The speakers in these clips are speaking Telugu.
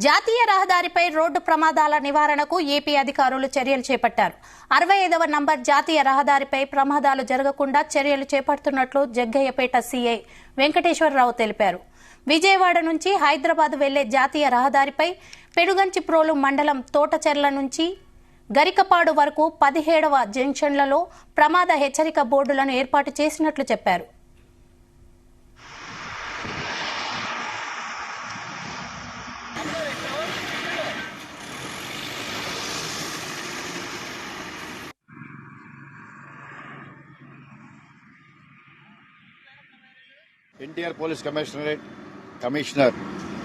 జాతీయ రహదారిపై రోడ్డు ప్రమాదాల నివారణకు ఏపీ అధికారులు చర్యలు చేపట్టారు. 65వ నంబర్ జాతీయ రహదారిపై ప్రమాదాలు జరగకుండా చర్యలు చేపడుతున్నట్లు జగ్గయ్యపేట సీఐ వెంకటేశ్వరరావు తెలిపారు. విజయవాడ నుంచి హైదరాబాద్ వెళ్లే జాతీయ రహదారిపై పెనుగంచిప్రోలు మండలం తోటచెర్ల నుంచి గరికపాడు వరకు 17వ జంక్షన్లలో ప్రమాద హెచ్చరిక బోర్డులను ఏర్పాటు చేసినట్లు చెప్పారు. ఎన్టీఆర్ పోలీస్ కమిషనర్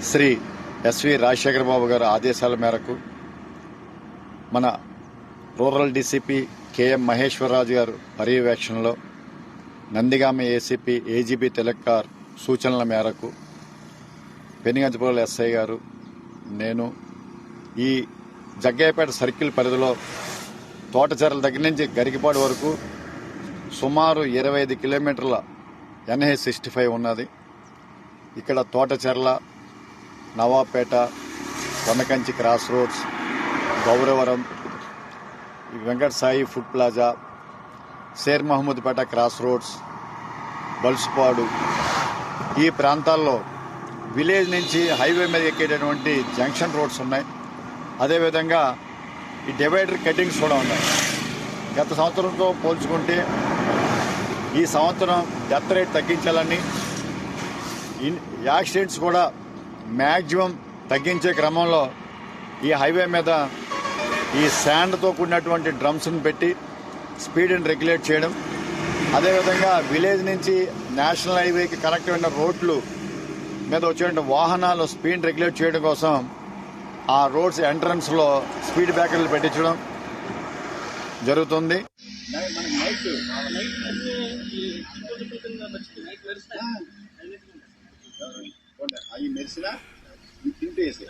శ్రీ ఎస్వి రాజశేఖర బాబు గారి ఆదేశాల మేరకు మన రూరల్ డీసీపీ కెఎం మహేశ్వరరాజు గారు పర్యవేక్షణలో నందిగామ ఏసీపీ ఏజీపీ తిలక్కార్ సూచనల మేరకు పెనుగంచిప్రోలు ఎస్ఐ గారు నేను ఈ జగ్గయ్యపేట సర్కిల్ పరిధిలో తోటచెర్ల దగ్గర నుంచి గరికపాడు వరకు సుమారు 25 కిలోమీటర్ల NH-65 ఉన్నది. ఇక్కడ Thotacherla, Navapeta, Konakanchi cross roads, Gauravaram, Venkata Sai food plaza, Sher Mahmudpet cross roads, Balsupadu ఈ ప్రాంతాల్లో విలేజ్ నుంచి హైవే మీద ఎక్కేటటువంటి జంక్షన్ రోడ్స్ ఉన్నాయి. అదేవిధంగా ఈ డివైడర్ కటింగ్స్ కూడా ఉన్నాయి. గత సంవత్సరంతో పోల్చుకుంటే ఈ సంవత్సరం డెత్ రేట్ తగ్గించాలని, యాక్సిడెంట్స్ కూడా మ్యాక్సిమం తగ్గించే క్రమంలో ఈ హైవే మీద ఈ శాండ్తో కూడినటువంటి డ్రమ్స్ను పెట్టి స్పీడ్ని రెగ్యులేట్ చేయడం, అదేవిధంగా విలేజ్ నుంచి నేషనల్ హైవేకి కనెక్ట్ అయిన రోడ్లు మీద వచ్చే వాహనాలు స్పీడ్ రెగ్యులేట్ చేయడం కోసం ఆ రోడ్స్ ఎంట్రన్స్లో స్పీడ్ బ్రేకర్లు పెట్టించడం జరుగుతుంది. అవి మెరిసినా తింటేసి